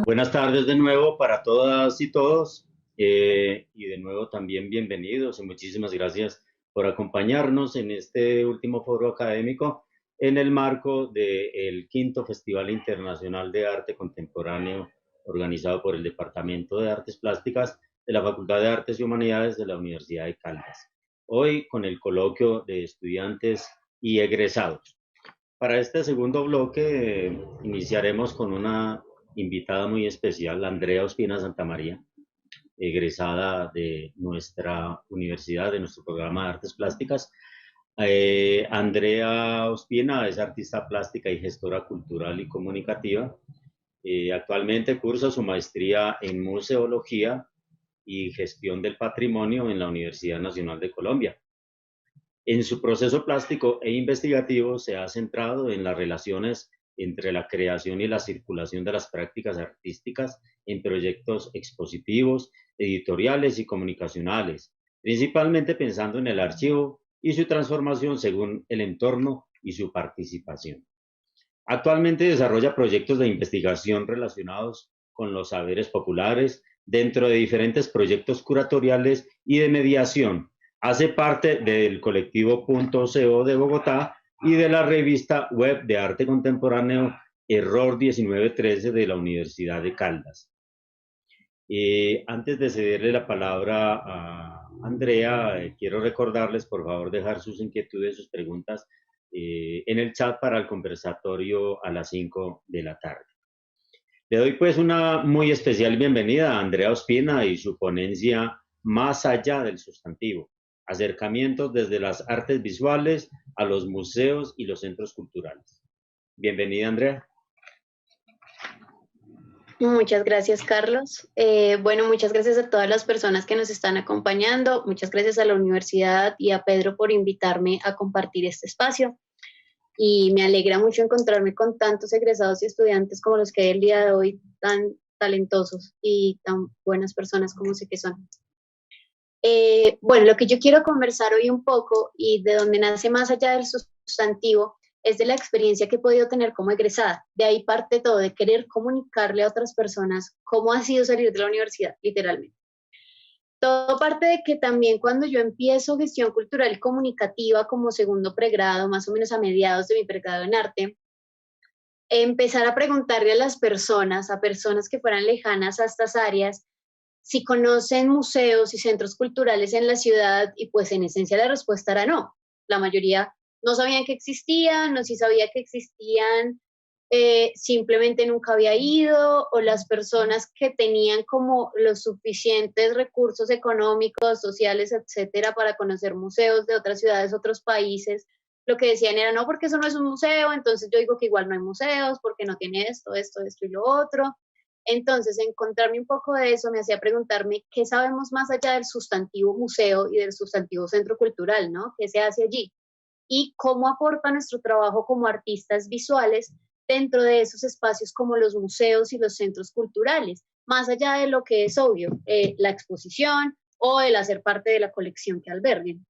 Buenas tardes de nuevo para todas y todos, y de nuevo también bienvenidos y muchísimas gracias por acompañarnos en este último foro académico en el marco del quinto Festival Internacional de Arte Contemporáneo organizado por el Departamento de Artes Plásticas de la Facultad de Artes y Humanidades de la Universidad de Caldas. Hoy con el coloquio de estudiantes y egresados. Para este segundo bloque iniciaremos con una invitada muy especial, Andrea Ospina Santamaría, egresada de nuestra universidad, de nuestro programa de artes plásticas. Andrea Ospina es artista plástica y gestora cultural y comunicativa. Actualmente cursa su maestría en museología y gestión del patrimonio en la Universidad Nacional de Colombia. En su proceso plástico e investigativo se ha centrado en las relaciones entre la creación y la circulación de las prácticas artísticas en proyectos expositivos, editoriales y comunicacionales, principalmente pensando en el archivo y su transformación según el entorno y su participación. Actualmente desarrolla proyectos de investigación relacionados con los saberes populares dentro de diferentes proyectos curatoriales y de mediación. Hace parte del colectivo Punto.co de Bogotá y de la revista web de arte contemporáneo Error 1913 de la Universidad de Caldas. Antes de cederle la palabra a Andrea, quiero recordarles, por favor, dejar sus inquietudes, sus preguntas en el chat para el conversatorio a las 5 de la tarde. Le doy pues una muy especial bienvenida a Andrea Ospina y su ponencia Más allá del sustantivo, acercamientos desde las artes visuales a los museos y los centros culturales. Bienvenida, Andrea. Muchas gracias, Carlos. Bueno, muchas gracias a todas las personas que nos están acompañando. Muchas gracias a la universidad y a Pedro por invitarme a compartir este espacio. Y me alegra mucho encontrarme con tantos egresados y estudiantes como los que hay el día de hoy, tan talentosos y tan buenas personas como sé que son. Bueno, lo que yo quiero conversar hoy un poco y de donde nace más allá del sustantivo es de la experiencia que he podido tener como egresada. De ahí parte todo, de querer comunicarle a otras personas cómo ha sido salir de la universidad, literalmente. Todo parte de que también cuando yo empiezo gestión cultural y comunicativa como segundo pregrado, más o menos a mediados de mi pregrado en arte, empezar a preguntarle a las personas, a personas que fueran lejanas a estas áreas, si conocen museos y centros culturales en la ciudad, y pues en esencia la respuesta era no. La mayoría no sabían que existían, no si sabía que existían, simplemente nunca había ido, o las personas que tenían como los suficientes recursos económicos, sociales, etcétera, para conocer museos de otras ciudades, otros países, lo que decían era no, porque eso no es un museo, entonces yo digo que igual no hay museos, porque no tiene esto y lo otro. Entonces, encontrarme un poco de eso me hacía preguntarme qué sabemos más allá del sustantivo museo y del sustantivo centro cultural, ¿no? ¿Qué se hace allí? Y cómo aporta nuestro trabajo como artistas visuales dentro de esos espacios como los museos y los centros culturales, más allá de lo que es obvio, la exposición o el hacer parte de la colección que alberguen.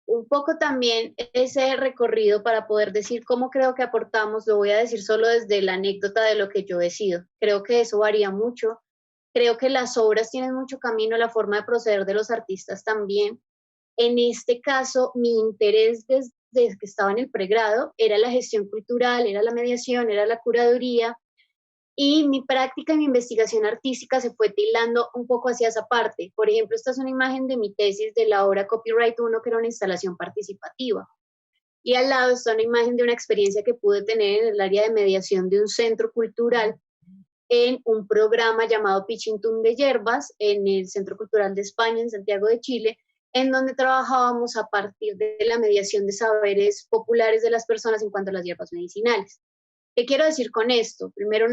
Un poco también ese recorrido para poder decir cómo creo que aportamos, lo voy a decir solo desde la anécdota de lo que yo he sido. Creo que eso varía mucho. Creo que las obras tienen mucho camino, la forma de proceder de los artistas también. En este caso, mi interés desde que estaba en el pregrado era la gestión cultural, era la mediación, era la curaduría, y mi práctica y mi investigación artística se fue tildando un poco hacia esa parte. Por ejemplo, esta es una imagen de mi tesis de la obra Copyright 1, que era una instalación participativa. Y al lado está una imagen de una experiencia que pude tener en el área de mediación de un centro cultural en un programa llamado Pichintún de Hierbas, en el Centro Cultural de España, en Santiago de Chile, en donde trabajábamos a partir de la mediación de saberes populares de las personas en cuanto a las hierbas medicinales. ¿Qué quiero decir con esto? Primero,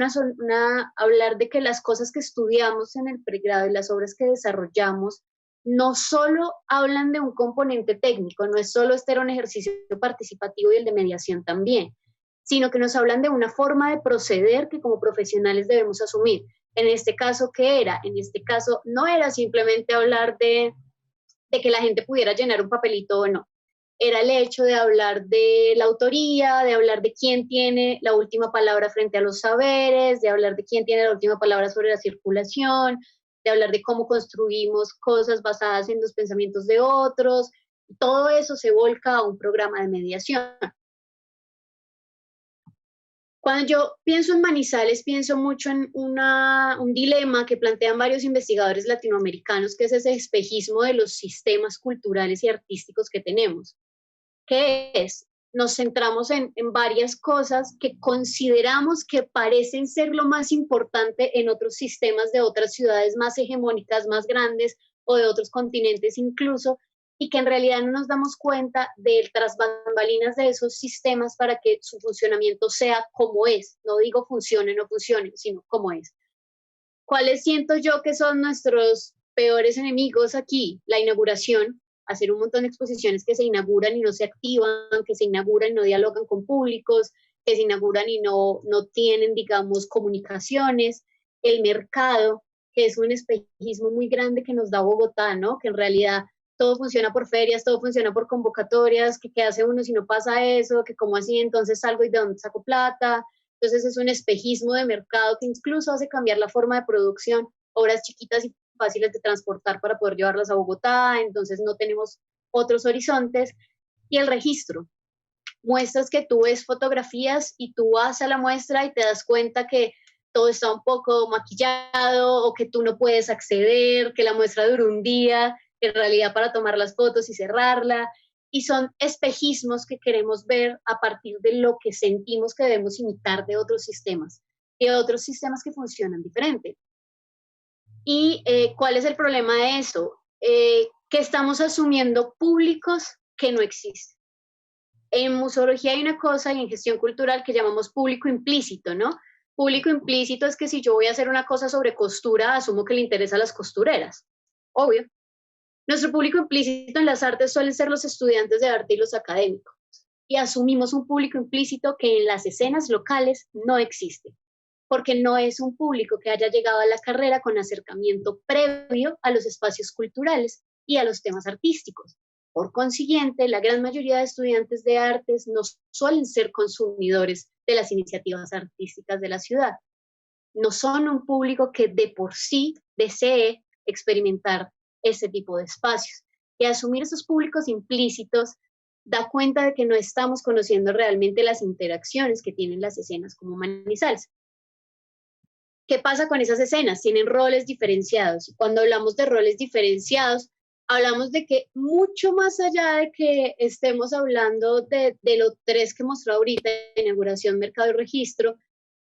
hablar de que las cosas que estudiamos en el pregrado y las obras que desarrollamos no solo hablan de un componente técnico, no es solo este era un ejercicio participativo y el de mediación también, sino que nos hablan de una forma de proceder que como profesionales debemos asumir. En este caso, ¿qué era? En este caso, no era simplemente hablar de que la gente pudiera llenar un papelito o no. era el hecho de hablar de la autoría, de hablar de quién tiene la última palabra frente a los saberes, de hablar de quién tiene la última palabra sobre la circulación, de hablar de cómo construimos cosas basadas en los pensamientos de otros. Todo eso se volca a un programa de mediación. Cuando yo pienso en Manizales, pienso mucho en un dilema que plantean varios investigadores latinoamericanos, que es ese espejismo de los sistemas culturales y artísticos que tenemos. ¿Qué es? Nos centramos en varias cosas que consideramos que parecen ser lo más importante en otros sistemas de otras ciudades más hegemónicas, más grandes, o de otros continentes incluso, y que en realidad no nos damos cuenta del tras bambalinas de esos sistemas para que su funcionamiento sea como es. No digo funcione o no funcione, sino como es. ¿Cuáles siento yo que son nuestros peores enemigos aquí? La inauguración, hacer un montón de exposiciones que se inauguran y no se activan, que se inauguran y no dialogan con públicos, que se inauguran y no tienen, digamos, comunicaciones, el mercado, que es un espejismo muy grande que nos da Bogotá, ¿no? Que en realidad todo funciona por ferias, todo funciona por convocatorias, que qué hace uno si no pasa eso, que cómo así, entonces salgo y de dónde saco plata. Entonces es un espejismo de mercado que incluso hace cambiar la forma de producción, obras chiquitas y fáciles de transportar para poder llevarlas a Bogotá, entonces no tenemos otros horizontes. Y el registro, muestras que tú ves fotografías y tú vas a la muestra y te das cuenta que todo está un poco maquillado o que tú no puedes acceder, que la muestra dura un día, en realidad para tomar las fotos y cerrarla, y son espejismos que queremos ver a partir de lo que sentimos que debemos imitar de otros sistemas, y de otros sistemas que funcionan diferente. ¿Y cuál es el problema de eso? Que estamos asumiendo públicos que no existen. En museología hay una cosa y en gestión cultural que llamamos público implícito, ¿no? Público implícito es que si yo voy a hacer una cosa sobre costura, asumo que le interesa a las costureras. Obvio. Nuestro público implícito en las artes suelen ser los estudiantes de arte y los académicos. Y asumimos un público implícito que en las escenas locales no existe, porque no es un público que haya llegado a la carrera con acercamiento previo a los espacios culturales y a los temas artísticos. Por consiguiente, la gran mayoría de estudiantes de artes no suelen ser consumidores de las iniciativas artísticas de la ciudad. No son un público que de por sí desee experimentar ese tipo de espacios. Y asumir esos públicos implícitos da cuenta de que no estamos conociendo realmente las interacciones que tienen las escenas como Manizales. ¿Qué pasa con esas escenas? Tienen roles diferenciados. Y cuando hablamos de roles diferenciados, hablamos de que mucho más allá de que estemos hablando de los tres que mostró ahorita, inauguración, mercado y registro,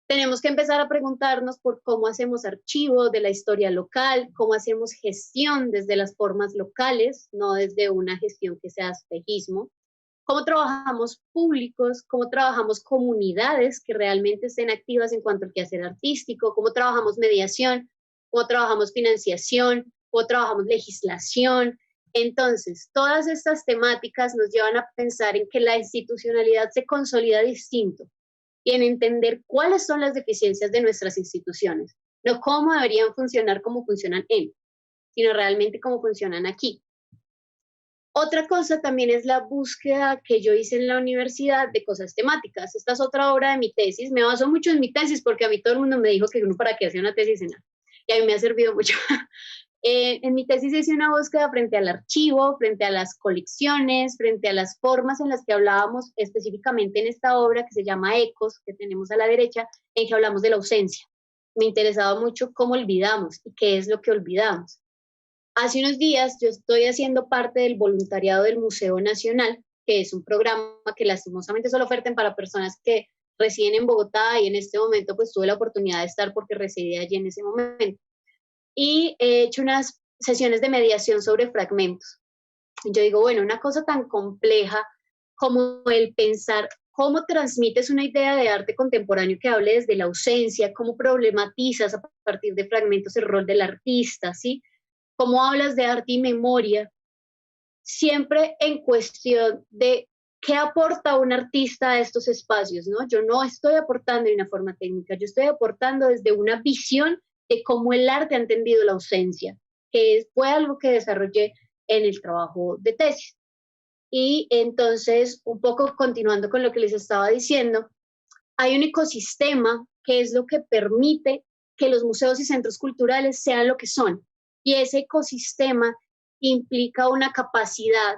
tenemos que empezar a preguntarnos por cómo hacemos archivo de la historia local, cómo hacemos gestión desde las formas locales, no desde una gestión que sea espejismo, cómo trabajamos públicos, cómo trabajamos comunidades que realmente estén activas en cuanto al quehacer artístico, cómo trabajamos mediación, cómo trabajamos financiación, cómo trabajamos legislación. Entonces, todas estas temáticas nos llevan a pensar en que la institucionalidad se consolida distinto y en entender cuáles son las deficiencias de nuestras instituciones, no cómo deberían funcionar como funcionan sino realmente cómo funcionan aquí. Otra cosa también es la búsqueda que yo hice en la universidad de cosas temáticas. Esta es otra obra de mi tesis. Me baso mucho en mi tesis porque a mí todo el mundo me dijo que uno para qué hacía una tesis en nada. Y a mí me ha servido mucho. En mi tesis hice una búsqueda frente al archivo, frente a las colecciones, frente a las formas en las que hablábamos específicamente en esta obra que se llama Ecos, que tenemos a la derecha, en que hablamos de la ausencia. Me interesaba mucho cómo olvidamos y qué es lo que olvidamos. Hace unos días yo estoy haciendo parte del voluntariado del Museo Nacional, que es un programa que lastimosamente solo ofertan para personas que residen en Bogotá, y en este momento pues tuve la oportunidad de estar porque residía allí en ese momento. Y he hecho unas sesiones de mediación sobre fragmentos. Yo digo, bueno, una cosa tan compleja como el pensar cómo transmites una idea de arte contemporáneo que hable desde la ausencia, cómo problematizas a partir de fragmentos el rol del artista, ¿sí? Cómo hablas de arte y memoria, siempre en cuestión de qué aporta un artista a estos espacios, ¿no? Yo no estoy aportando de una forma técnica, yo estoy aportando desde una visión de cómo el arte ha entendido la ausencia, que fue algo que desarrollé en el trabajo de tesis. Y entonces, un poco continuando con lo que les estaba diciendo, hay un ecosistema que es lo que permite que los museos y centros culturales sean lo que son. Y ese ecosistema implica una capacidad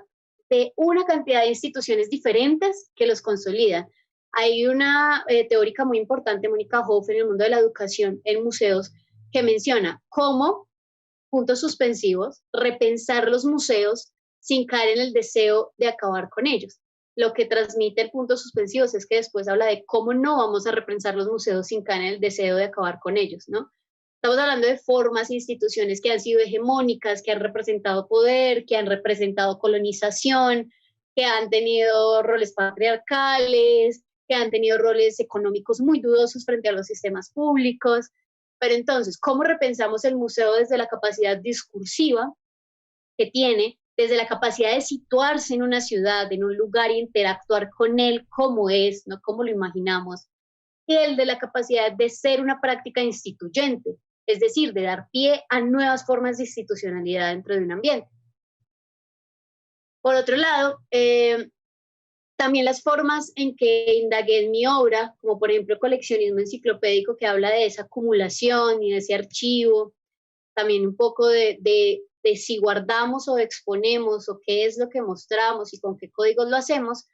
de una cantidad de instituciones diferentes que los consolidan. Hay una teórica muy importante, Mónica Hoff, en el mundo de la educación en museos, que menciona cómo, puntos suspensivos, repensar los museos sin caer en el deseo de acabar con ellos. Lo que transmite el punto suspensivos es que después habla de cómo no vamos a repensar los museos sin caer en el deseo de acabar con ellos, ¿no? Estamos hablando de formas e instituciones que han sido hegemónicas, que han representado poder, que han representado colonización, que han tenido roles patriarcales, que han tenido roles económicos muy dudosos frente a los sistemas públicos. Pero entonces, ¿cómo repensamos el museo desde la capacidad discursiva que tiene, desde la capacidad de situarse en una ciudad, en un lugar y interactuar con él como es, no como lo imaginamos, y el de la capacidad de ser una práctica instituyente, es decir, de dar pie a nuevas formas de institucionalidad dentro de un ambiente? Por otro lado, también las formas en que indagué en mi obra, como por ejemplo coleccionismo enciclopédico, que habla de esa acumulación y de ese archivo, también un poco de si guardamos o exponemos o qué es lo que mostramos y con qué códigos lo hacemos,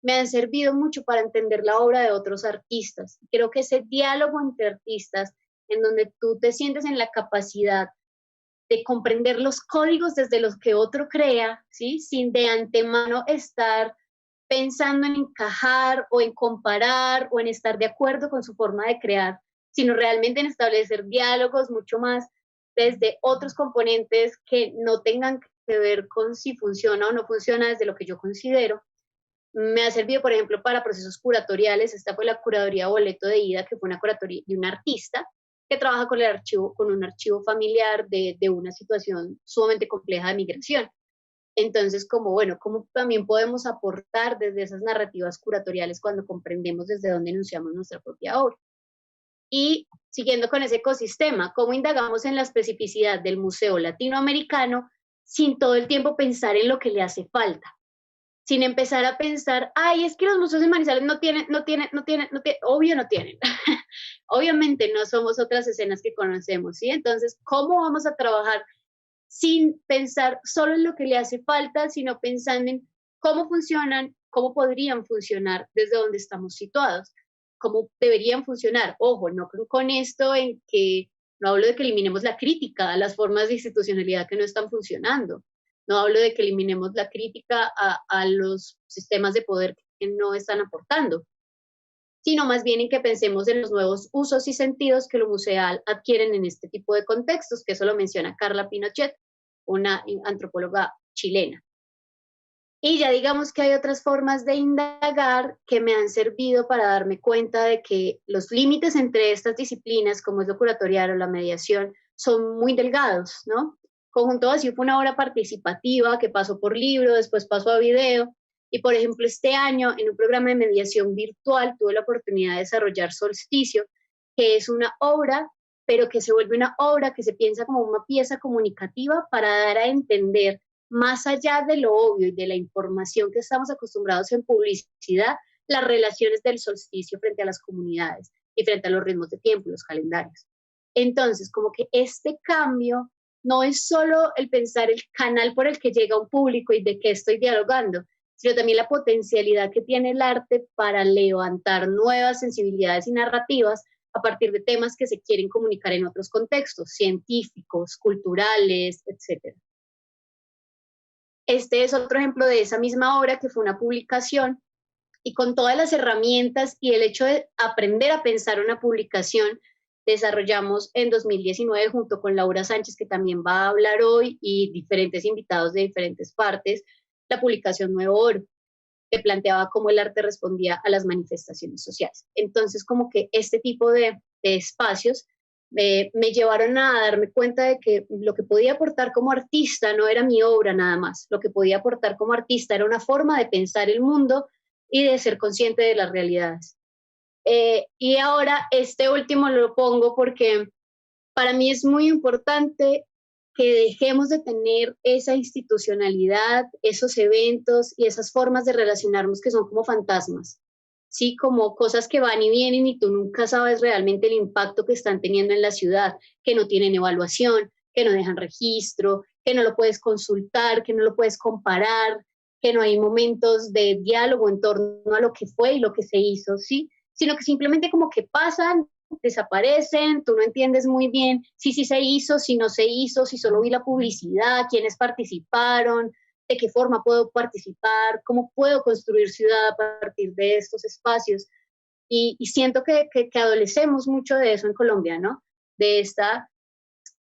me han servido mucho para entender la obra de otros artistas. Creo que ese diálogo entre artistas, en donde tú te sientes en la capacidad de comprender los códigos desde los que otro crea, ¿sí? Sin de antemano estar pensando en encajar o en comparar o en estar de acuerdo con su forma de crear, sino realmente en establecer diálogos mucho más desde otros componentes que no tengan que ver con si funciona o no funciona desde lo que yo considero. Me ha servido, por ejemplo, para procesos curatoriales. Esta fue la curaduría Boleto de Ida, que fue una curatoría de un artista que trabaja con el archivo, con un archivo familiar de una situación sumamente compleja de migración. Entonces, como bueno, ¿cómo también podemos aportar desde esas narrativas curatoriales cuando comprendemos desde dónde enunciamos nuestra propia obra? Y siguiendo con ese ecosistema, ¿cómo indagamos en la especificidad del museo latinoamericano sin todo el tiempo pensar en lo que le hace falta? Sin empezar a pensar, ay, es que los museos de Manizales no tienen, obvio no tienen. Obviamente no somos otras escenas que conocemos, ¿sí? Entonces, ¿cómo vamos a trabajar sin pensar solo en lo que le hace falta, sino pensando en cómo funcionan, cómo podrían funcionar desde donde estamos situados, cómo deberían funcionar? Ojo, no con esto en que no hablo de que eliminemos la crítica a las formas de institucionalidad que no están funcionando, no hablo de que eliminemos la crítica a los sistemas de poder que no están aportando, sino más bien en que pensemos en los nuevos usos y sentidos que lo museal adquieren en este tipo de contextos, que eso lo menciona Carla Pinochet, una antropóloga chilena. Y ya digamos que hay otras formas de indagar que me han servido para darme cuenta de que los límites entre estas disciplinas, como es lo curatorial o la mediación, son muy delgados, ¿no? Conjunto así fue una obra participativa que pasó por libro, después pasó a video, y por ejemplo este año en un programa de mediación virtual tuve la oportunidad de desarrollar Solsticio, que es una obra, pero que se vuelve una obra que se piensa como una pieza comunicativa para dar a entender, más allá de lo obvio y de la información que estamos acostumbrados en publicidad, las relaciones del solsticio frente a las comunidades y frente a los ritmos de tiempo y los calendarios. Entonces, como que este cambio no es solo el pensar el canal por el que llega un público y de qué estoy dialogando, sino también la potencialidad que tiene el arte para levantar nuevas sensibilidades y narrativas a partir de temas que se quieren comunicar en otros contextos, científicos, culturales, etc. Este es otro ejemplo de esa misma obra que fue una publicación, y con todas las herramientas y el hecho de aprender a pensar una publicación, desarrollamos en 2019 junto con Laura Sánchez, que también va a hablar hoy, y diferentes invitados de diferentes partes, la publicación Nuevo Oro, que planteaba cómo el arte respondía a las manifestaciones sociales. Entonces, como que este tipo de espacios me llevaron a darme cuenta de que lo que podía aportar como artista no era mi obra nada más, lo que podía aportar como artista era una forma de pensar el mundo y de ser consciente de las realidades. Y ahora este último lo pongo porque para mí es muy importante que dejemos de tener esa institucionalidad, esos eventos y esas formas de relacionarnos que son como fantasmas, ¿sí? Como cosas que van y vienen y tú nunca sabes realmente el impacto que están teniendo en la ciudad, que no tienen evaluación, que no dejan registro, que no lo puedes consultar, que no lo puedes comparar, que no hay momentos de diálogo en torno a lo que fue y lo que se hizo, ¿sí? Sino que simplemente como que pasan, desaparecen, tú no entiendes muy bien si sí se hizo, si no se hizo, si solo vi la publicidad, quiénes participaron, de qué forma puedo participar, cómo puedo construir ciudad a partir de estos espacios. Y siento que adolecemos mucho de eso en Colombia, ¿no? De,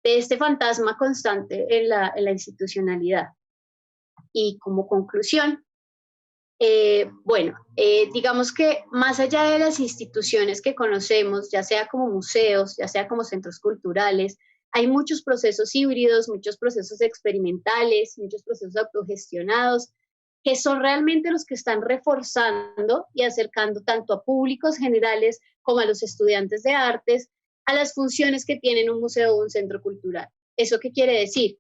de este fantasma constante en la institucionalidad. Y como conclusión, digamos que más allá de las instituciones que conocemos, ya sea como museos, ya sea como centros culturales, hay muchos procesos híbridos, muchos procesos experimentales, muchos procesos autogestionados, que son realmente los que están reforzando y acercando tanto a públicos generales como a los estudiantes de artes a las funciones que tienen un museo o un centro cultural. ¿Eso qué quiere decir?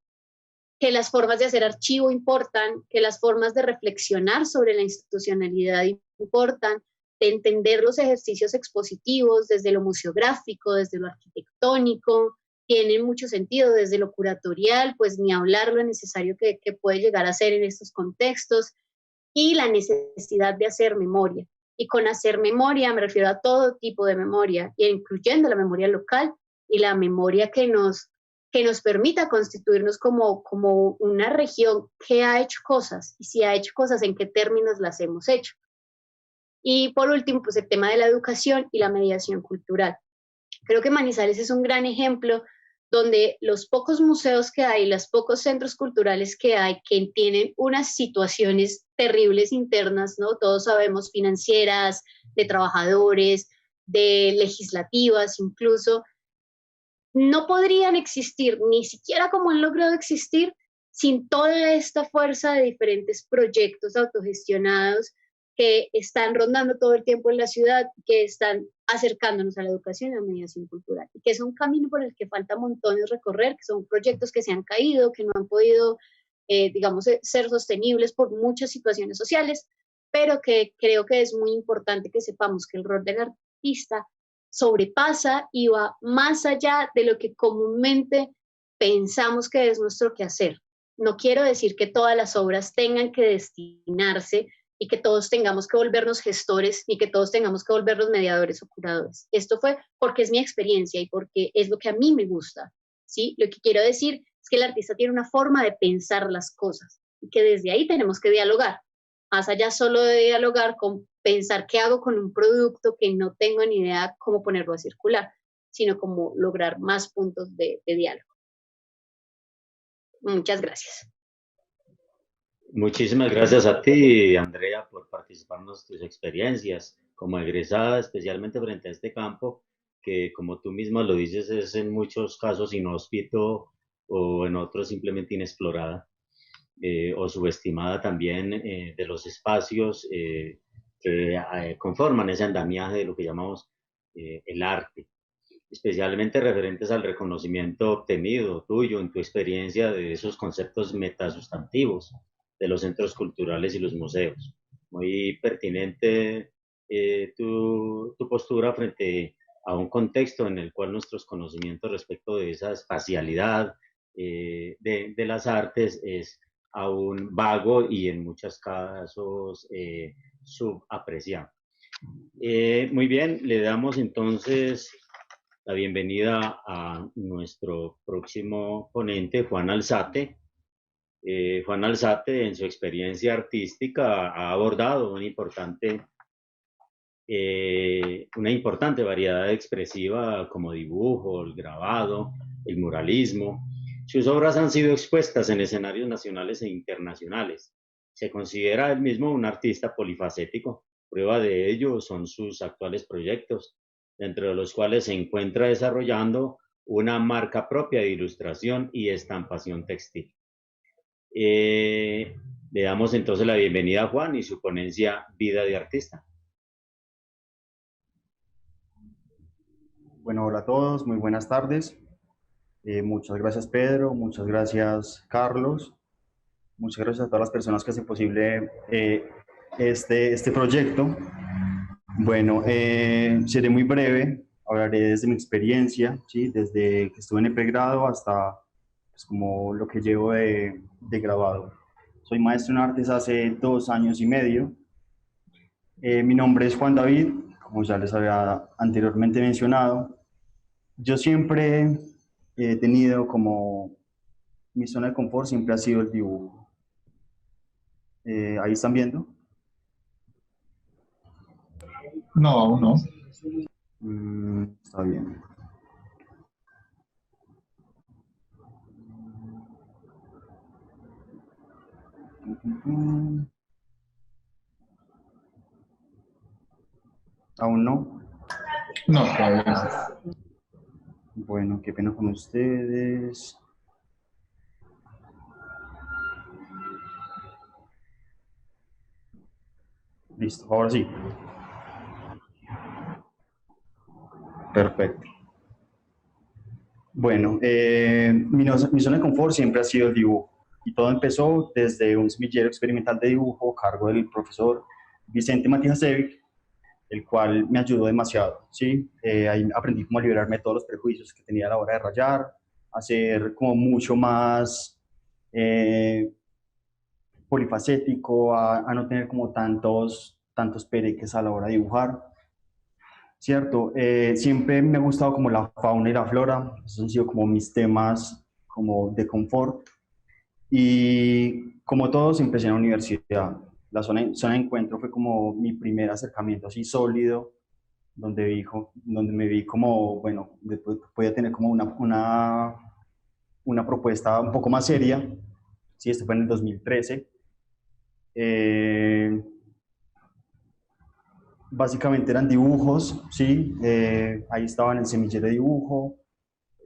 Que las formas de hacer archivo importan, que las formas de reflexionar sobre la institucionalidad importan, de entender los ejercicios expositivos desde lo museográfico, desde lo arquitectónico, tienen mucho sentido, desde lo curatorial, pues ni hablar lo necesario que puede llegar a ser en estos contextos, y la necesidad de hacer memoria. Y con hacer memoria me refiero a todo tipo de memoria, incluyendo la memoria local y la memoria que nos permita constituirnos como una región que ha hecho cosas, y si ha hecho cosas, en qué términos las hemos hecho. Y por último, pues el tema de la educación y la mediación cultural. Creo que Manizales es un gran ejemplo donde los pocos museos que hay, los pocos centros culturales que hay, que tienen unas situaciones terribles internas, ¿no? Todos sabemos, financieras, de trabajadores, de legislativas incluso, no podrían existir, ni siquiera como han logrado existir, sin toda esta fuerza de diferentes proyectos autogestionados que están rondando todo el tiempo en la ciudad, que están acercándonos a la educación y a la mediación cultural, y que es un camino por el que falta montones recorrer, que son proyectos que se han caído, que no han podido, digamos, ser sostenibles por muchas situaciones sociales, pero que creo que es muy importante que sepamos que el rol del artista sobrepasa y va más allá de lo que comúnmente pensamos que es nuestro quehacer. No quiero decir que todas las obras tengan que destinarse y que todos tengamos que volvernos gestores ni que todos tengamos que volvernos mediadores o curadores. Esto fue porque es mi experiencia y porque es lo que a mí me gusta, ¿sí? Lo que quiero decir es que el artista tiene una forma de pensar las cosas y que desde ahí tenemos que dialogar, más allá solo de dialogar con pensar qué hago con un producto que no tengo ni idea cómo ponerlo a circular, sino como lograr más puntos de diálogo. Muchas gracias. Muchísimas gracias a ti, Andrea, por participarnos de tus experiencias como egresada, especialmente frente a este campo, que como tú misma lo dices, es en muchos casos inhóspito o en otros simplemente inexplorada o subestimada también de los espacios que conforman ese andamiaje de lo que llamamos el arte, especialmente referentes al reconocimiento obtenido tuyo en tu experiencia de esos conceptos metasustantivos de los centros culturales y los museos. Muy pertinente tu postura frente a un contexto en el cual nuestros conocimientos respecto de esa espacialidad de las artes es aún vago y en muchos casos subapreciado. Muy bien, le damos entonces la bienvenida a nuestro próximo ponente, Juan Alzate. Juan Alzate, en su experiencia artística, ha abordado una importante variedad expresiva como dibujo, el grabado, el muralismo. Sus obras han sido expuestas en escenarios nacionales e internacionales. Se considera él mismo un artista polifacético. Prueba de ello son sus actuales proyectos, dentro de los cuales se encuentra desarrollando una marca propia de ilustración y estampación textil. Le damos entonces la bienvenida a Juan y su ponencia Vida de Artista. Bueno, hola a todos, muy buenas tardes. Muchas gracias Pedro, muchas gracias Carlos, muchas gracias a todas las personas que hacen posible este proyecto. Bueno, seré muy breve, hablaré desde mi experiencia, ¿sí? Desde que estuve en el pregrado hasta pues, como lo que llevo de graduado. Soy maestro en artes hace 2 años y medio. Mi nombre es Juan David, como ya les había anteriormente mencionado. Yo siempre he tenido como mi zona de confort, siempre ha sido el dibujo. Ahí están viendo. No, aún no. Está bien. ¿Aún no? No, todavía no. Bueno, qué pena con ustedes. Listo, ahora sí. Perfecto. Bueno, mi zona de confort siempre ha sido el dibujo. Y todo empezó desde un semillero experimental de dibujo a cargo del profesor Vicente Matías Sevic, el cual me ayudó demasiado, ¿sí? Ahí aprendí cómo liberarme de todos los prejuicios que tenía a la hora de rayar, a ser como mucho más polifacético, a no tener como tantos pereques a la hora de dibujar, ¿cierto? Siempre me ha gustado como la fauna y la flora, esos han sido como mis temas como de confort, y como todos empecé en la universidad. La zona de encuentro fue como mi primer acercamiento así sólido, donde me vi como, bueno, después podía tener como una propuesta un poco más seria. Sí, esto fue en el 2013. Básicamente eran dibujos, ¿sí? Ahí estaba en el semillero de dibujo,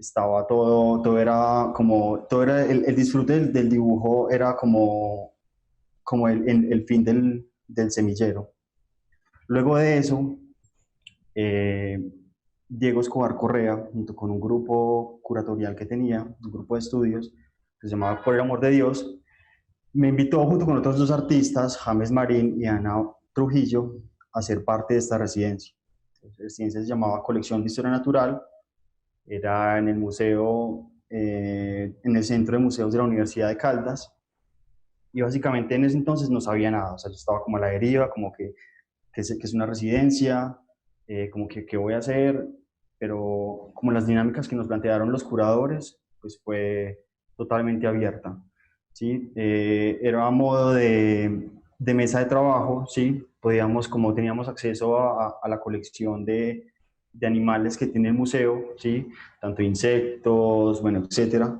estaba todo era como, todo era, el disfrute del dibujo era como el fin del semillero. Luego de eso, eh, Diego Escobar Correa, junto con un grupo curatorial que tenía, un grupo de estudios, que se llamaba Por el Amor de Dios, me invitó junto con otros dos artistas, James Marín y Ana Trujillo, a ser parte de esta residencia. La residencia se llamaba Colección de Historia Natural, era en el museo, en el Centro de Museos de la Universidad de Caldas, y básicamente en ese entonces no sabía nada, o sea, yo estaba como a la deriva, como que es una residencia, como que qué voy a hacer, pero como las dinámicas que nos plantearon los curadores, pues fue totalmente abierta, ¿sí? Era a modo de mesa de trabajo, ¿sí? Podíamos, como teníamos acceso a la colección de animales que tiene el museo, ¿sí? Tanto insectos, bueno, etcétera,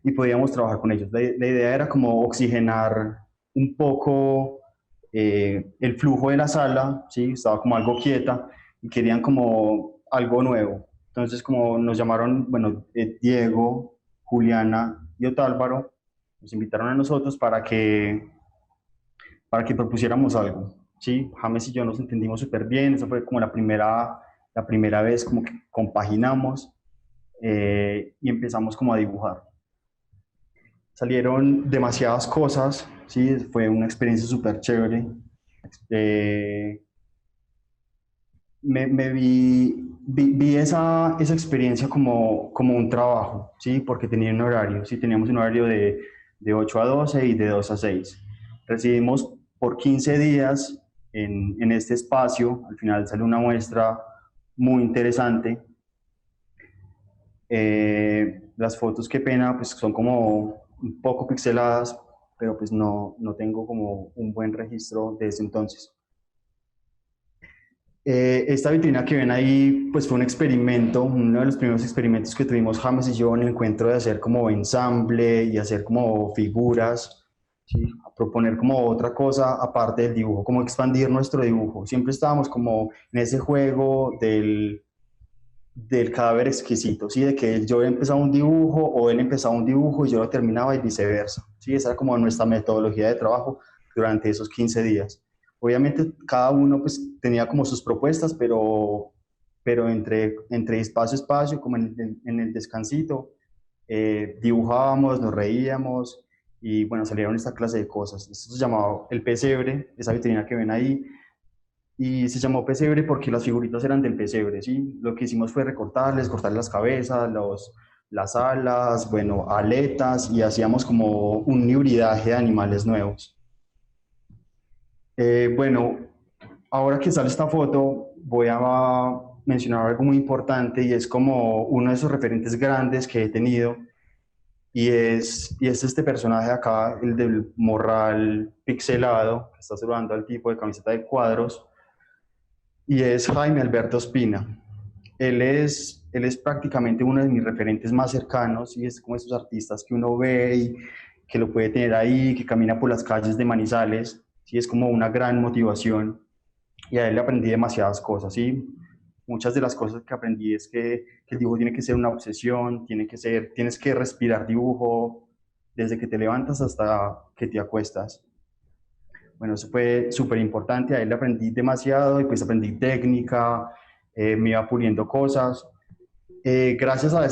y podíamos trabajar con ellos. La idea era como oxigenar un poco el flujo de la sala, ¿sí? Estaba como algo quieta y querían como algo nuevo. Entonces como nos llamaron, bueno, Diego, Juliana y Otálvaro, nos invitaron a nosotros para que propusiéramos algo, ¿sí? James y yo nos entendimos súper bien, esa fue como la primera vez como que compaginamos y empezamos como a dibujar. Salieron demasiadas cosas, ¿sí? Fue una experiencia súper chévere. Eh, vi esa experiencia como un trabajo, ¿sí? Porque tenía un horario, ¿sí? Teníamos un horario de 8 a 12 y de 2 a 6. Recibimos por 15 días en este espacio, al final sale una muestra muy interesante. Las fotos, qué pena, pues son como un poco pixeladas, pero pues no tengo como un buen registro de ese entonces. Esta vitrina que ven ahí, pues fue un experimento, uno de los primeros experimentos que tuvimos James y yo en el encuentro de hacer como ensamble y hacer como figuras, ¿sí? A proponer como otra cosa aparte del dibujo, como expandir nuestro dibujo. Siempre estábamos como en ese juego del cadáver exquisito, ¿sí? De que yo empezaba un dibujo o él empezaba un dibujo y yo lo terminaba y viceversa, ¿sí? Esa era como nuestra metodología de trabajo durante esos 15 días. Obviamente cada uno pues tenía como sus propuestas, pero pero entre espacio a espacio, como en el descansito, dibujábamos, nos reíamos y bueno, salieron esta clase de cosas. Esto se llamaba el pesebre, esa vitrina que ven ahí, y se llamó pesebre porque las figuritas eran del pesebre, ¿sí? Lo que hicimos fue cortarles las cabezas, las alas, bueno, aletas, y hacíamos como un hibridaje de animales nuevos. Bueno, ahora que sale esta foto, voy a mencionar algo muy importante y es como uno de esos referentes grandes que he tenido y es este personaje acá, el del morral pixelado, que está saludando al tipo de camiseta de cuadros, y es Jaime Alberto Espina. Él es prácticamente uno de mis referentes más cercanos y es como esos artistas que uno ve y que lo puede tener ahí, que camina por las calles de Manizales, ¿sí? Es como una gran motivación y a él le aprendí demasiadas cosas, ¿sí? Muchas de las cosas que aprendí es que el dibujo tiene que ser una obsesión, tienes que respirar dibujo desde que te levantas hasta que te acuestas. Bueno, eso fue súper importante, a él le aprendí demasiado y pues aprendí técnica, me iba puliendo cosas. Gracias a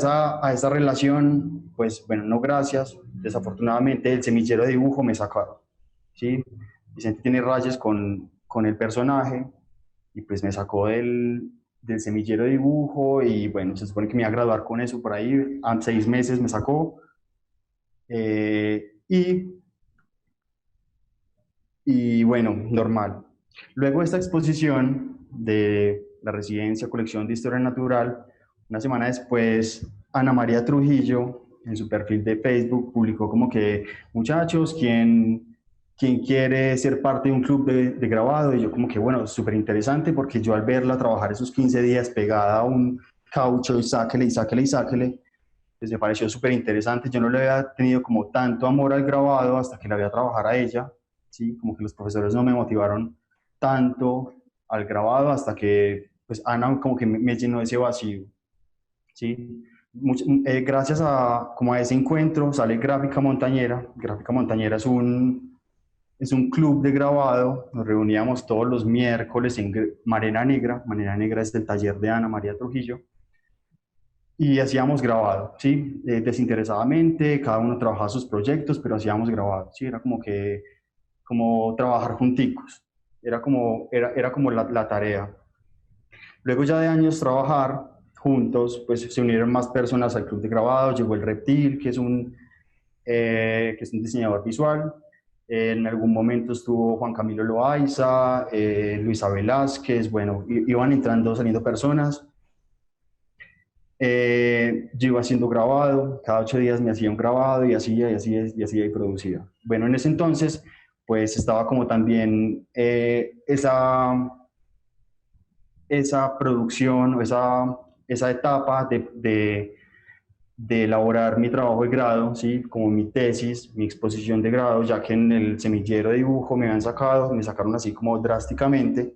esa relación, pues bueno, no gracias, desafortunadamente el semillero de dibujo me sacaron, ¿sí? Vicente tiene rayas con el personaje y pues me sacó del semillero de dibujo y bueno, se supone que me iba a graduar con eso por ahí, a 6 meses me sacó y bueno, normal. Luego de esta exposición de la residencia, colección de historia natural, una semana después, Ana María Trujillo, en su perfil de Facebook, publicó como que, muchachos, ¿quién quiere ser parte de un club de grabado? Y yo como que, bueno, súper interesante, porque yo al verla trabajar esos 15 días pegada a un caucho y sáquele y sáquele y sáquele, pues me pareció súper interesante. Yo no le había tenido como tanto amor al grabado hasta que la vi a trabajar a ella, ¿sí? Como que los profesores no me motivaron tanto al grabado hasta que pues Ana como que me llenó ese vacío, ¿sí? Gracias como a ese encuentro sale Gráfica Montañera. Gráfica Montañera es un club de grabado, nos reuníamos todos los miércoles en Marena Negra. Marena Negra es el taller de Ana María Trujillo, y hacíamos grabado, ¿sí? Desinteresadamente, cada uno trabajaba sus proyectos, pero hacíamos grabado, ¿sí? Era como trabajar junticos, era como la tarea. Luego ya de años trabajar juntos, pues se unieron más personas al club de grabado, llegó el Reptil, que es un diseñador visual, en algún momento estuvo Juan Camilo Loaiza, Luisa Velázquez, bueno, iban entrando, saliendo personas. Yo iba haciendo grabado, cada 8 días me hacía un grabado y hacía y producía. Bueno, en ese entonces, pues estaba como también esa producción o esa etapa de elaborar mi trabajo de grado, ¿sí? Como mi tesis, mi exposición de grado, ya que en el semillero de dibujo me sacaron así como drásticamente,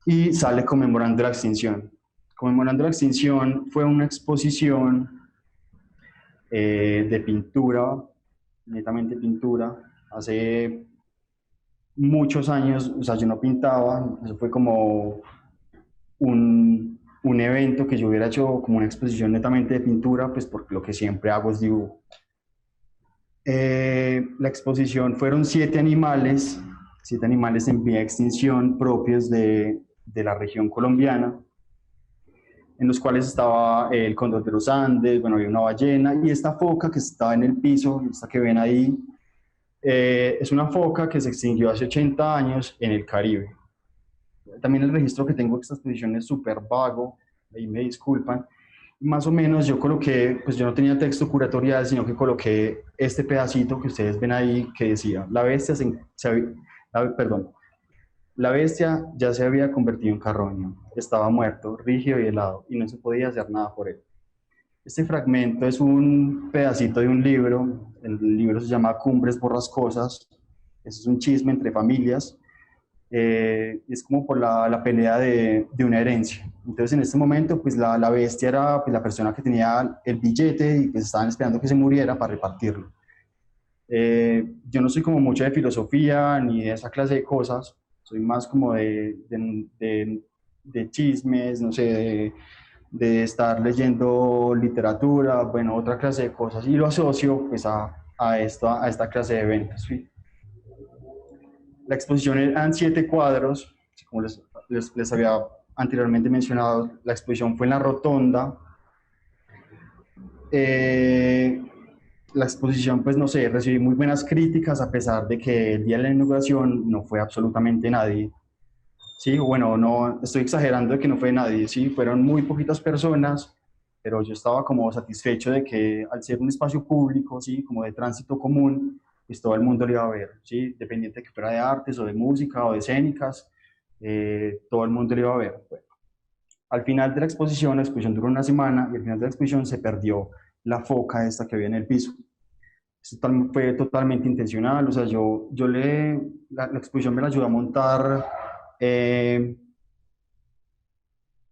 y sale conmemorando la extinción. Conmemorando la extinción fue una exposición de pintura, netamente pintura. Hace muchos años, o sea, yo no pintaba, eso fue como un evento que yo hubiera hecho como una exposición netamente de pintura, pues porque lo que siempre hago es dibujo. La exposición fueron 7 animales en vía de extinción propios de la región colombiana, en los cuales estaba el cóndor de los Andes, bueno, había una ballena, y esta foca que estaba en el piso, esta que ven ahí, es una foca que se extinguió hace 80 años en el Caribe. También el registro que tengo de esta exposición es súper vago, ahí me disculpan. Más o menos yo coloqué, pues yo no tenía texto curatorial, sino que coloqué este pedacito que ustedes ven ahí que decía, la bestia ya se había convertido en carroño, estaba muerto, rígido y helado, y no se podía hacer nada por él. Este fragmento es un pedacito de un libro, el libro se llama Cumbres Borrascosas, es un chisme entre familias, es como por la pelea de una herencia. Entonces en este momento pues la bestia era pues, la persona que tenía el billete y pues estaban esperando que se muriera para repartirlo. Yo no soy como mucho de filosofía ni de esa clase de cosas, soy más como de de chismes, no sé, de estar leyendo literatura, bueno, otra clase de cosas, y lo asocio pues a esta clase de eventos. ¿Sí? La exposición eran 7 cuadros, como les había anteriormente mencionado, la exposición fue en la Rotonda. La exposición, pues no sé, recibí muy buenas críticas a pesar de que el día de la inauguración no fue absolutamente nadie. Sí, bueno, no estoy exagerando de que no fue nadie, sí, fueron muy poquitas personas, pero yo estaba como satisfecho de que al ser un espacio público, sí, como de tránsito común, pues todo el mundo lo iba a ver, sí, dependiente de que fuera de artes o de música o de escénicas, todo el mundo lo iba a ver. Bueno, al final de la exposición duró una semana y al final de la exposición se perdió la foca esta que había en el piso. Esto fue totalmente intencional, o sea, la exposición me la ayudó a montar eh,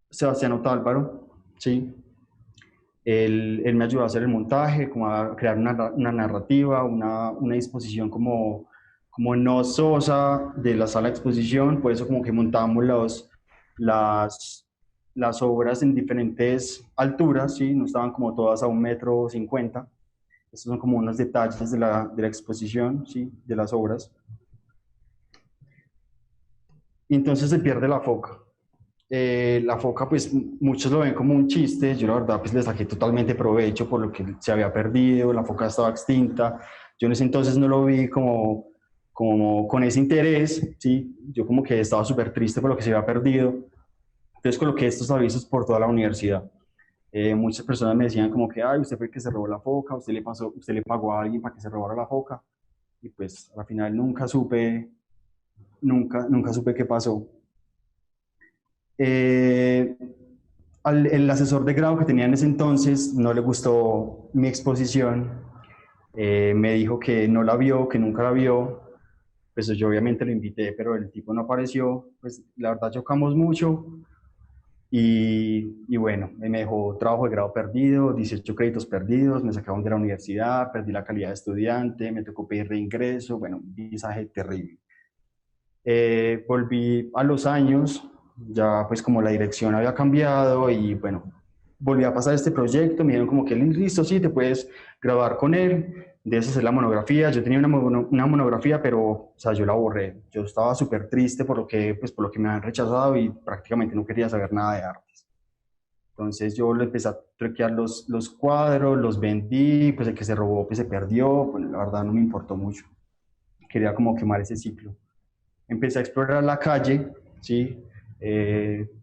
Sebastián Otálvaro, ¿sí? Él me ayudó a hacer el montaje, como a crear una narrativa, una disposición como no sosa de la sala de exposición, por eso como que montamos las, las obras en diferentes alturas, ¿sí? No estaban como todas a 1,50 m. Estos son como unos detalles de la exposición, ¿sí? De las obras. Y entonces se pierde la foca. La foca, pues muchos lo ven como un chiste, yo la verdad pues le saqué totalmente provecho por lo que se había perdido, la foca estaba extinta, yo en ese entonces no lo vi como con ese interés, ¿sí? Yo como que estaba súper triste por lo que se había perdido, entonces coloqué estos avisos por toda la universidad. Muchas personas me decían como que, ay, usted fue el que se robó la foca, usted le pagó a alguien para que se robara la foca, y pues al final nunca supe qué pasó. Eh, el asesor de grado que tenía en ese entonces no le gustó mi exposición, me dijo que no la vio, que nunca la vio, pues yo obviamente lo invité, pero el tipo no apareció, pues la verdad chocamos mucho y bueno, me dejó trabajo de grado perdido, 18 créditos perdidos, me sacaron de la universidad, perdí la calidad de estudiante, me tocó pedir reingreso, bueno, un visaje terrible. Volví a los años, ya pues como la dirección había cambiado y bueno, volví a pasar este proyecto, me dijeron como que listo, sí, te puedes grabar con él, debes hacer la monografía. Yo tenía una monografía, pero o sea, yo la borré. Yo estaba súper triste pues, por lo que me habían rechazado y prácticamente no quería saber nada de artes. Entonces yo le empecé a truquear los cuadros, los vendí, pues el que se robó pues se perdió, bueno, la verdad no me importó mucho. Quería como quemar ese ciclo. Empecé a explorar la calle, ¿sí?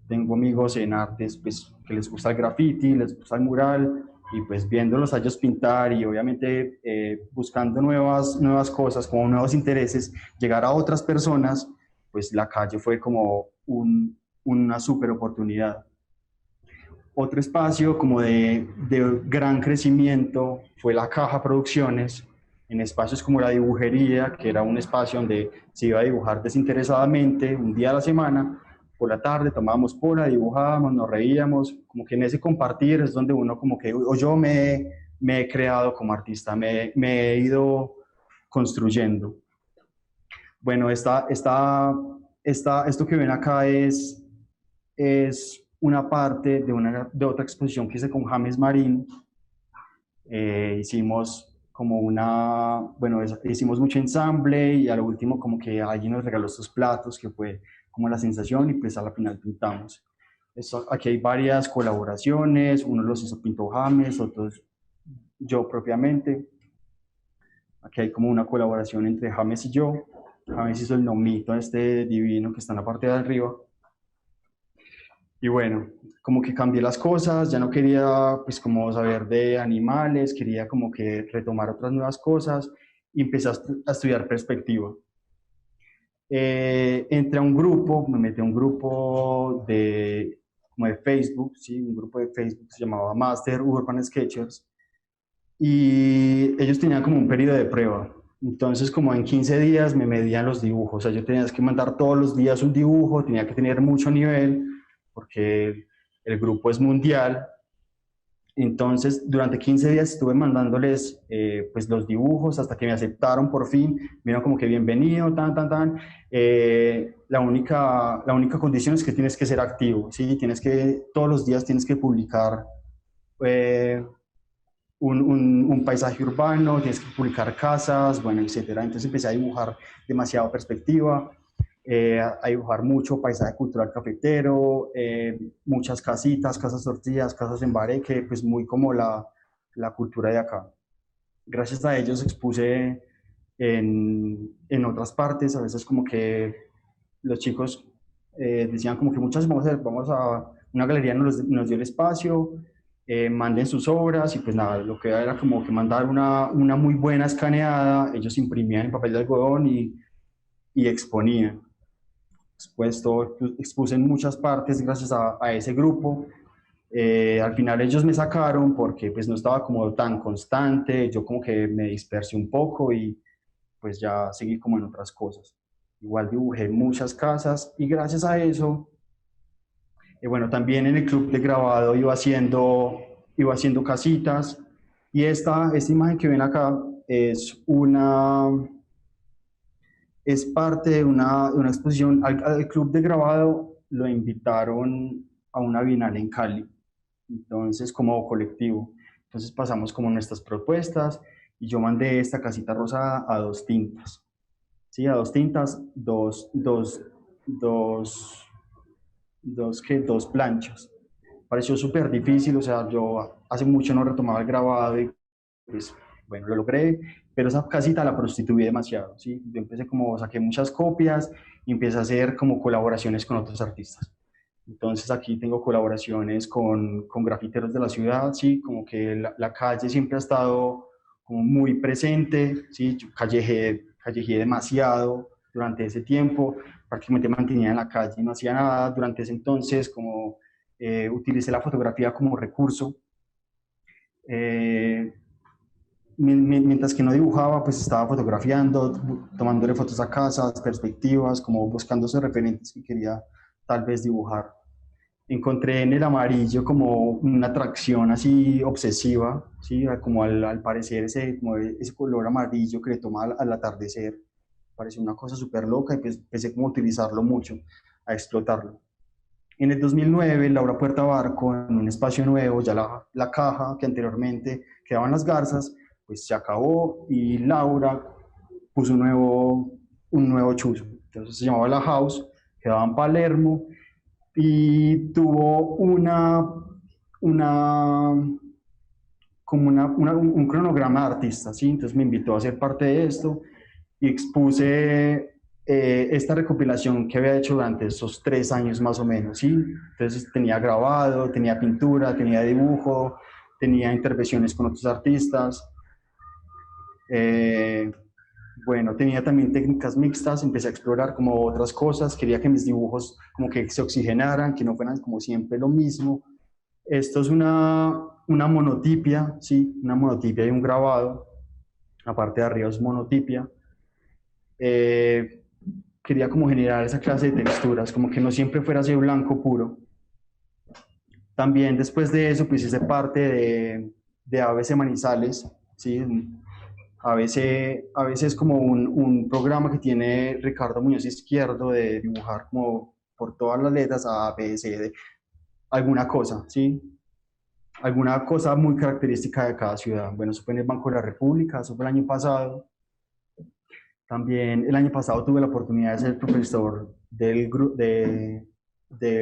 Tengo amigos en artes pues, que les gusta el graffiti, les gusta el mural, y pues viéndolos a ellos pintar y obviamente buscando nuevas cosas, como nuevos intereses, llegar a otras personas, pues la calle fue como una súper oportunidad. Otro espacio como de gran crecimiento fue la Caja Producciones, en espacios como la dibujería, que era un espacio donde se iba a dibujar desinteresadamente un día a la semana, por la tarde tomábamos pora, dibujábamos, nos reíamos, como que en ese compartir es donde uno como que, o yo me he creado como artista, me he ido construyendo. Bueno, esto que ven acá es una parte de otra exposición que hice con James Marín. Hicimos como bueno, hicimos mucho ensamble y a lo último como que alguien nos regaló estos platos, que fue como la sensación, y pues a la final pintamos. Aquí hay varias colaboraciones, uno los hizo pintó James, otros yo propiamente. Aquí hay como una colaboración entre James y yo. James hizo el gnomito este divino que está en la parte de arriba. Y bueno, como que cambié las cosas, ya no quería pues como saber de animales, quería como que retomar otras nuevas cosas y empecé a estudiar perspectiva. Entré a un grupo, me metí a un grupo como de Facebook, ¿sí? Un grupo de Facebook que se llamaba Master Urban Sketchers, y ellos tenían como un periodo de prueba. Entonces, como en 15 días me medían los dibujos, o sea, yo tenía que mandar todos los días un dibujo, tenía que tener mucho nivel, porque el grupo es mundial. Entonces, durante 15 días estuve mandándoles pues los dibujos hasta que me aceptaron por fin. Vieron como que bienvenido, la única condición es que tienes que ser activo, ¿sí? Todos los días tienes que publicar un paisaje urbano, tienes que publicar casas, bueno, etcétera. Entonces empecé a dibujar demasiado perspectiva, a dibujar mucho paisaje cultural cafetero, muchas casitas, casas tortillas, casas en bareque, pues muy como la cultura de acá. Gracias a ellos expuse en otras partes, a veces como que los chicos decían como que muchas vamos a una galería nos dio el espacio, manden sus obras y pues nada, lo que era como que mandar una muy buena escaneada, ellos imprimían en papel de algodón y exponían. Expuse en muchas partes gracias a ese grupo. Al final ellos me sacaron porque pues no estaba como tan constante, yo como que me dispersé un poco y pues ya seguí como en otras cosas. Igual dibujé muchas casas y gracias a eso, bueno, también en el club de grabado iba haciendo casitas y esta imagen que ven acá es parte de una exposición. Al club de grabado lo invitaron a una bienal en Cali, entonces como colectivo. Entonces pasamos como nuestras propuestas y yo mandé esta casita rosada a 2 tintas. Sí, a 2 tintas, dos planchas. Pareció súper difícil, o sea, yo hace mucho no retomaba el grabado y pues bueno, lo logré, pero esa casita la prostituí demasiado, ¿sí? Yo saqué muchas copias y empecé a hacer como colaboraciones con otros artistas. Entonces aquí tengo colaboraciones con grafiteros de la ciudad, ¿sí? Como que la calle siempre ha estado como muy presente, ¿sí? Yo callejeé demasiado durante ese tiempo, prácticamente mantenía en la calle y no hacía nada. Durante ese entonces como utilicé la fotografía como recurso. Mientras que no dibujaba, pues estaba fotografiando, tomándole fotos a casas, perspectivas, como buscando esos referentes que quería tal vez dibujar. Encontré en el amarillo como una atracción así obsesiva, ¿sí? Como al parecer ese color amarillo que le toma al atardecer. Pareció una cosa súper loca y pues empecé como a utilizarlo mucho, a explotarlo. En el 2009, Laura Puerta Barco, en un espacio nuevo, ya la caja que anteriormente quedaba en Las Garzas, pues se acabó y Laura puso un nuevo chuzo. Entonces se llamaba La House, quedaba en Palermo y tuvo un cronograma de artistas, ¿sí? Entonces me invitó a ser parte de esto y expuse esta recopilación que había hecho durante esos 3 años más o menos, ¿sí? Entonces tenía grabado, tenía pintura, tenía dibujo, tenía intervenciones con otros artistas. Bueno, tenía también técnicas mixtas, empecé a explorar como otras cosas, quería que mis dibujos como que se oxigenaran, que no fueran como siempre lo mismo. Esto es una monotipia, ¿sí? Una monotipia y un grabado, la parte de arriba es monotipia. Quería como generar esa clase de texturas, como que no siempre fuera así blanco puro. También después de eso, pues hice parte de ABC Manizales, ¿sí? ABC es como un programa que tiene Ricardo Muñoz Izquierdo de dibujar como por todas las letras A, B, C, D, alguna cosa, ¿sí? Alguna cosa muy característica de cada ciudad. Bueno, eso fue en el Banco de la República, eso fue el año pasado. También el año pasado tuve la oportunidad de ser profesor de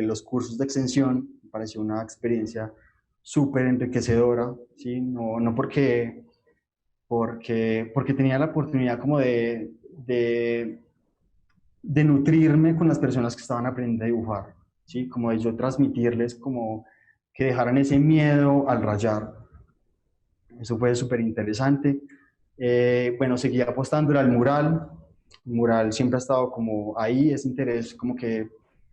los cursos de extensión. Me pareció una experiencia súper enriquecedora, ¿sí? No porque tenía la oportunidad como de nutrirme con las personas que estaban aprendiendo a dibujar, ¿sí? Como de yo transmitirles como que dejaran ese miedo al rayar. Eso fue súper interesante. Bueno, seguí apostándole al mural. El mural siempre ha estado como ahí, ese interés como que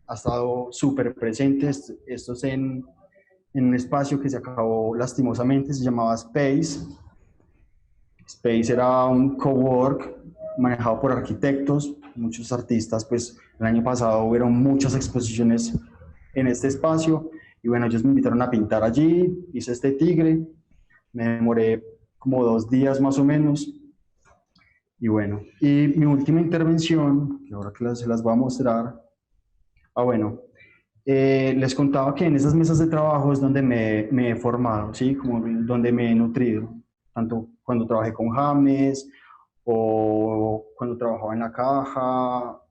ha estado súper presente. Esto es en un espacio que se acabó lastimosamente, se llamaba Space. Space era un cowork manejado por arquitectos, muchos artistas. Pues el año pasado hubieron muchas exposiciones en este espacio Y bueno, ellos me invitaron a pintar allí, hice este tigre, me demoré como 2 días más o menos. Y bueno, y mi última intervención, que ahora que se las voy a mostrar, bueno, les contaba que en esas mesas de trabajo es donde me he formado, ¿sí? Como donde me he nutrido, tanto cuando trabajé con James o cuando trabajaba en la caja.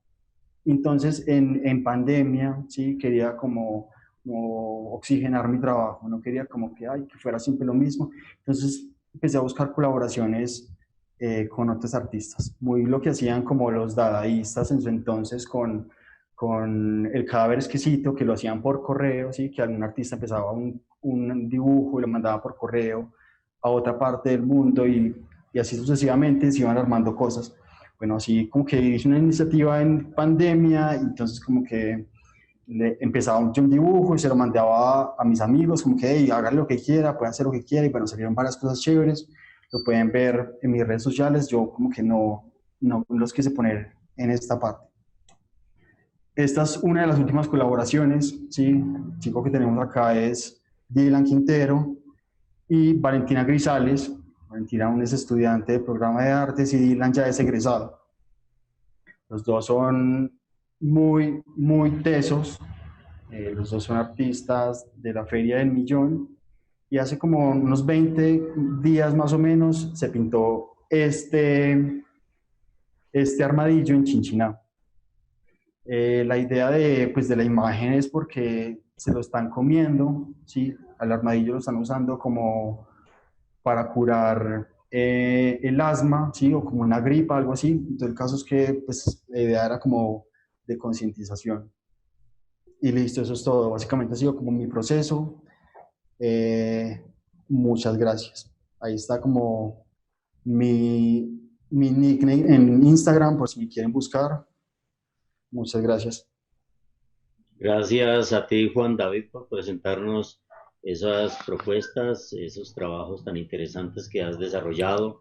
Entonces, en pandemia, ¿sí? Quería como oxigenar mi trabajo, no quería como que, ay, que fuera siempre lo mismo. Entonces, empecé a buscar colaboraciones con otros artistas, muy lo que hacían como los dadaístas en su entonces con el cadáver exquisito, que lo hacían por correo, ¿sí? Que algún artista empezaba un dibujo y lo mandaba por correo a otra parte del mundo y así sucesivamente se iban armando cosas. Bueno, así como que hice una iniciativa en pandemia, entonces como que empezaba un dibujo y se lo mandaba a mis amigos, como que, hey, hagan lo que quiera, pueden hacer lo que quiera, y bueno, salieron varias cosas chéveres, lo pueden ver en mis redes sociales, yo como que no los quise poner en esta parte. Esta es una de las últimas colaboraciones, ¿sí? El chico que tenemos acá es Dylan Quintero y Valentina Grisales. Valentina aún es estudiante del programa de artes y Dylan ya es egresado. Los dos son muy tesos, los dos son artistas de la Feria del Millón y hace como unos 20 días más o menos se pintó este armadillo en Chinchiná. La idea pues, de la imagen es porque se lo están comiendo, ¿sí? Al armadillo lo están usando como para curar el asma, ¿sí? O como una gripa, algo así. Entonces el caso es que pues, la idea era como de concientización. Y listo, eso es todo. Básicamente ha sido como mi proceso. Eh, Muchas gracias. Ahí está como mi nickname en Instagram, por si me quieren buscar. Muchas gracias. Gracias a ti, Juan David, por presentarnos esas propuestas, esos trabajos tan interesantes que has desarrollado